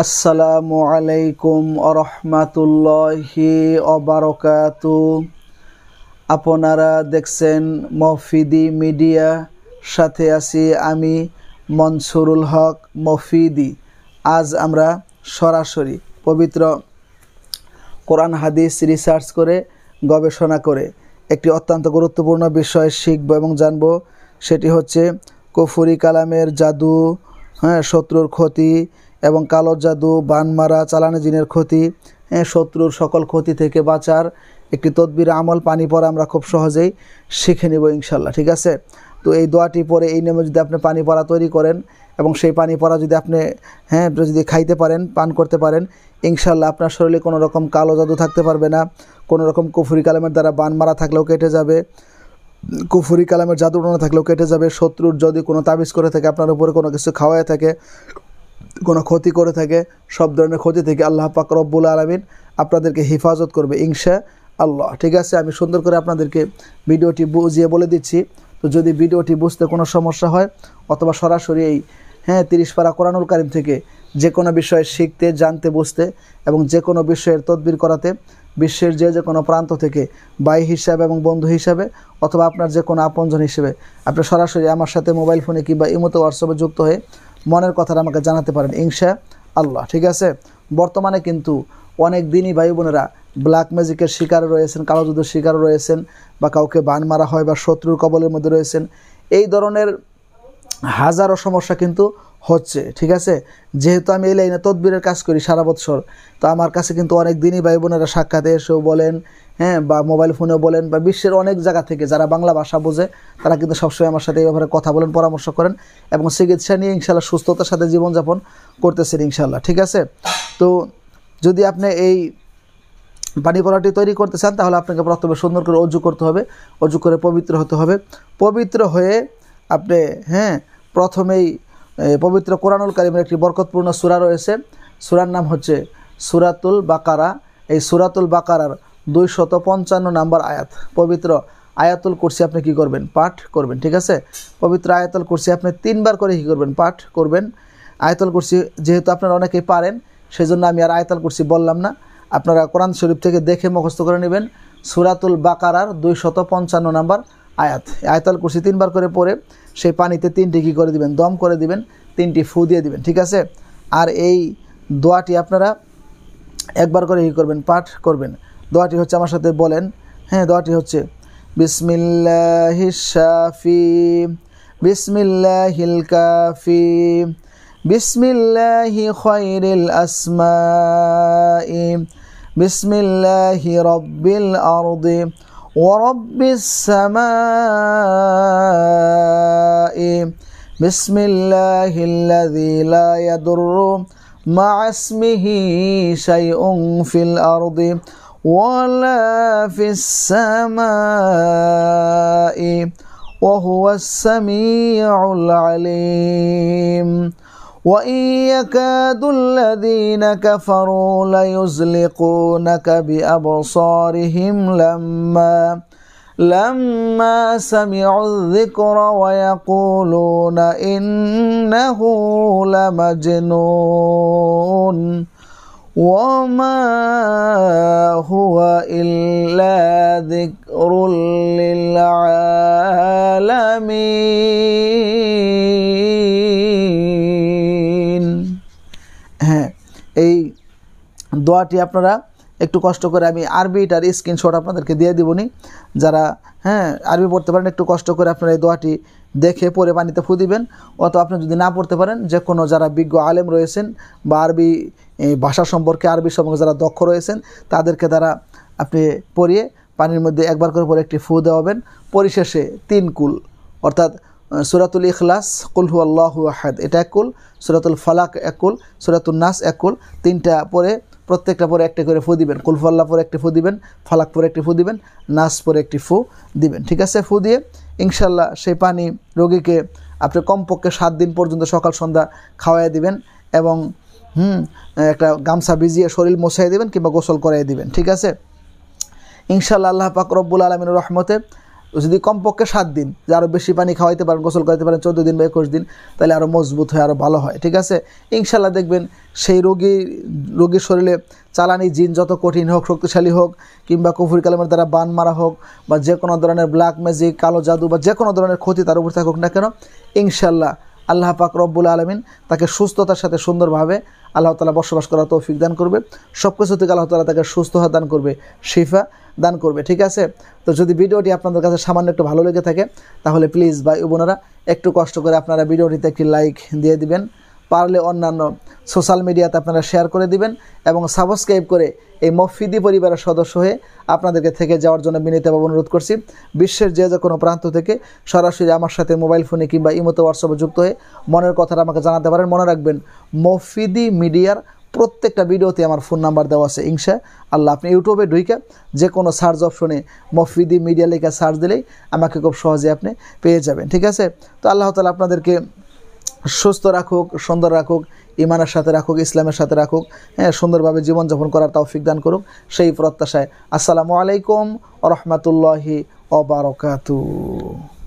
আসসালামু আলাইকুম আরহামাতুল্লাহি ওবারাকাতু। আপনারা দেখছেন মফিদি মিডিয়া, সাথে আছি আমি মনসুরুল হক মফিদি। আজ আমরা সরাসরি পবিত্র কোরআন হাদিস রিসার্চ করে গবেষণা করে একটি অত্যন্ত গুরুত্বপূর্ণ বিষয় শিখব এবং জানব। সেটি হচ্ছে কুফরি কালামের জাদু, শত্রুর ক্ষতি এবং কালো জাদু, বানমারা, চালানো জিনের ক্ষতি, শত্রুর সকল ক্ষতি থেকে বাঁচার একটি তদবির আমল পানি পড়া আমরা খুব সহজেই শিখে নেব ইনশাল্লাহ। ঠিক আছে, তো এই দোয়াটি পরে এই নিয়মে যদি আপনি পানি পড়া তৈরি করেন এবং সেই পানি পড়া যদি আপনি যদি খাইতে পারেন, পান করতে পারেন, ইনশাল্লাহ আপনার শরীরে কোনো রকম কালো জাদু থাকতে পারবে না। কোনো রকম কুফরি কালামের দ্বারা বান মারা থাকলেও কেটে যাবে, কুফরি কালামের জাদু উড়ানো থাকলেও কেটে যাবে। শত্রুর যদি কোনো তাবিজ করে থাকে, আপনার উপরে কোনো কিছু খাওয়ায় থাকে, কোনো ক্ষতি করে থাকে, সব ধরনের ক্ষতি থেকে আল্লাহ পাক রব্বুল আলামিন আপনাদেরকে হেফাজত করবে ইনশাআল্লাহ। ঠিক আছে, আমি সুন্দর করে আপনাদেরকে ভিডিওটি বুঝিয়ে বলে দিচ্ছি। তো যদি ভিডিওটি বুঝতে কোনো সমস্যা হয় অথবা সরাসরি এই 30 পারা কোরআনুল কারীম থেকে যে কোনো বিষয়ে শিখতে, জানতে, বুঝতে এবং যে কোনো বিষয়ের তদবির করাতে বিশ্বের যে কোনো প্রান্ত থেকে ভাই হিসাবে এবং বন্ধু হিসাবে অথবা আপনার যে কোনো আপনজন হিসেবে আপনি সরাসরি আমার সাথে মোবাইল ফোনে কিংবা ইমোতে হোয়াটসঅ্যাপে যুক্ত হয়ে মনের কথাটা আমাকে জানাতে পারেন ইনশাআল্লাহ। ঠিক আছে, বর্তমানে কিন্তু অনেক দিনই ভাই বোনেরা ব্ল্যাক ম্যাজিকের শিকার রয়েছেন, কালো জাদুর শিকার রয়েছেন, বা কাউকে বান মারা হয় বা শত্রুর কবলের মধ্যে রয়েছেন। এই ধরনের হাজারো সমস্যা কিন্তু হচ্ছে। ঠিক আছে, যেহেতু আমি এই লাইনে তদবিরের কাজ করি সারা বৎসর, তো আমার কাছে কিন্তু অনেক দিনই ভাই বোনেরা সাক্ষাতে এসেও বলেন, বা মোবাইল ফোনেও বলেন, বা বিশ্বের অনেক জায়গা থেকে যারা বাংলা ভাষা বোঝে তারা কিন্তু সবসময় আমার সাথে এই ব্যাপারে কথা বলেন, পরামর্শ করেন এবং চিকিৎসা নিয়ে ইনশাল্লাহ সুস্থতার সাথে জীবনযাপন করতেছেন ইনশাল্লাহ। ঠিক আছে, তো যদি আপনি এই পানি পড়াটি তৈরি করতে চান তাহলে আপনাকে প্রথমে সুন্দর করে অজু করতে হবে, অজু করে পবিত্র হতে হবে। পবিত্র হয়ে আপনি প্রথমেই পবিত্র কোরআনুল কারীমের একটি বরকতপূর্ণ সূরা রয়েছে, সূরার নাম হচ্ছে সূরাতুল বাকারা। এই সূরাতুল বাকারার 255 নম্বর আয়াত, পবিত্র আয়াতুল কুরসি আপনি কি করবেন? পাঠ করবেন। ঠিক আছে, পবিত্র আয়াতুল কুরসি আপনি 3 বার করে কি করবেন? পাঠ করবেন। আয়াতুল কুরসি যেহেতু আপনারা অনেকেই পারেন, সেজন্য আমি আর আয়াতুল কুরসি বললাম না, আপনারা কোরআন শরীফ থেকে দেখে মুখস্থ করে নেবেন। সূরাতুল বাকারার 255 নম্বর আয়াত, আয়াতুল কুরসি 3 বার করে পড়ে সেই পানিতে 3টি কী করে দিবেন? দম করে দিবেন, 3টি ফু দিয়ে দিবেন। ঠিক আছে, আর এই দোয়াটি আপনারা একবার করে কী করবেন? পাঠ করবেন। দোয়াটি হচ্ছে, আমার সাথে বলেন, দোয়াটি হচ্ছে বিসমিল্লাহিশ শাফি, বিসমিল্লাহিল কাফি, বিসমিল্লাহি খায়রিল আসমাই, বিসমিল্লাহি রব্বিল আরদি ওয়া রব্বিস সামাই, বিসমিল্লাহিল্লাযী লা ইয়াদুররু মা'a ইসমিহি শাইউন ফিল আরদি ওয়ালা ফিস সামাই ওয়া হুয়াস সামিউল আলীম। وَإِنْ يَكَادُ الَّذِينَ كَفَرُوا لَيُزْلِقُونَكَ بِأَبْصَارِهِمْ لَمَّا سَمِعُوا الذِّكْرَ وَيَقُولُونَ إِنَّهُ لَمَجْنُونٌ وَمَا هُوَ إِلَّا ذِكْرٌ لِّلْعَالَمِينَ। এই দোয়াটি আপনারা একটু কষ্ট করে, আমি আরবিটার স্ক্রিনশট আপনাদেরকে দিয়ে দিবনি, যারা আরবি পড়তে পারেন একটু কষ্ট করে আপনারা এই দোয়াটি দেখে পড়ে পানিতে ফু দিবেন। অথবা আপনি যদি না পড়তে পারেন, যে কোনো যারা বিজ্ঞ আলেম রয়েছেন বা আরবি ভাষা সম্পর্কে, আরবি সম্পর্কে যারা দক্ষ রয়েছেন, তাদেরকে দ্বারা আপনি পড়িয়ে পানির মধ্যে একবার করে পরে একটি ফু দেওয়াবেন। পরিশেষে 3 কুল, অর্থাৎ সূরাতুল ইখলাস, কুল হুয়াল্লাহু আহাদ, এটা 1 কুল, সূরাতুল ফালাক 1 কুল, সূরাতুন নাস 1 কুল, 3টা পরে প্রত্যেকটা পরে একটা করে ফু দিবেন। কুল হুয়াল্লাহ পরে একটি ফু দিবেন, ফালাক পরে একটি ফু দিবেন, নাস পরে একটি ফু দিবেন। ঠিক আছে, ফু দিয়ে ইনশাল্লাহ সেই পানি রোগীকে আপনি কমপক্ষে 7 দিন পর্যন্ত সকাল সন্ধ্যা খাওয়াই দিবেন এবং একটা গামছা ভিজিয়ে শরীর মোছাই দিবেন কিংবা গোসল করাই দিবেন। ঠিক আছে, ইনশাল্লাহ আল্লাহ পাক রব্বুল আলামিনের রহমতে যদি কমপক্ষে 7 দিন, যে আরও বেশি পানি খাওয়াইতে পারেন, গোসল করাইতে পারেন 14 দিন বা 21 দিন, তাহলে আরও মজবুত হয়, আরও ভালো হয়। ঠিক আছে, ইনশাল্লাহ দেখবেন সেই রোগীর শরীরে চালানি জিন যত কঠিন হোক, শক্তিশালী হোক, কিংবা কুফরি কালামের দ্বারা বান মারা হোক, বা যে কোনো ধরনের ব্ল্যাক ম্যাজিক, কালো জাদু, বা যে কোনো ধরনের ক্ষতি তার উপর থাকুক না কেন, ইনশাল্লাহ আল্লাহ পাক রব্বুল আলামিন তাকে সুস্থতার সাথে সুন্দরভাবে আল্লাহ তাআলা বসবাস করার তৌফিক দান করবে। সব কিছু থেকে আল্লাহ তাআলা তাকে সুস্থ হওয়া দান করবে, শিফা দান করবে। ঠিক আছে, তো যদি ভিডিওটি আপনাদের কাছে সামান্য একটু ভালো লেগে থাকে, তাহলে প্লিজ ভাই ও বোনেরা একটু কষ্ট করে আপনারা ভিডিওটিতে একটি লাইক দিয়ে দিবেন, পারলে অন্যান্য সোশ্যাল মিডিয়াতে আপনারা শেয়ার করে দিবেন, এবং সাবস্ক্রাইব করে এই মফিদি পরিবারের সদস্য হয়ে আপনাদেরকে থেকে যাওয়ার জন্য বিনীতভাবে অনুরোধ করছি। বিশ্বের যে কোনো প্রান্ত থেকে সরাসরি আমার সাথে মোবাইল ফোনে কিংবা ইমোতে হোয়াটসঅ্যাপে যুক্ত হয়ে মনের কথাটা আমাকে জানাতে পারেন। মনে রাখবেন, মফিদি মিডিয়ার প্রত্যেকটা ভিডিওতে আমার ফোন নাম্বার দেওয়া আছে ইনশাআল্লাহ। আপনি ইউটিউবে ঢুকে যে কোনো সার্চ অপশনে মফিদি মিডিয়া লেখা সার্চ দিলেই আমাকে খুব সহজে আপনি পেয়ে যাবেন। ঠিক আছে, তো আল্লাহ তাআলা আপনাদেরকে সুস্থ রাখুক, সুন্দর রাখুক, ইমানের সাথে রাখুক, ইসলামের সাথে রাখুক, হ্যাঁ, সুন্দরভাবে জীবনযাপন করার তৌফিক দান করুক, সেই প্রত্যাশায় আসসালামু আলাইকুম ওয়া রাহমাতুল্লাহি ওয়া বারাকাতুহু।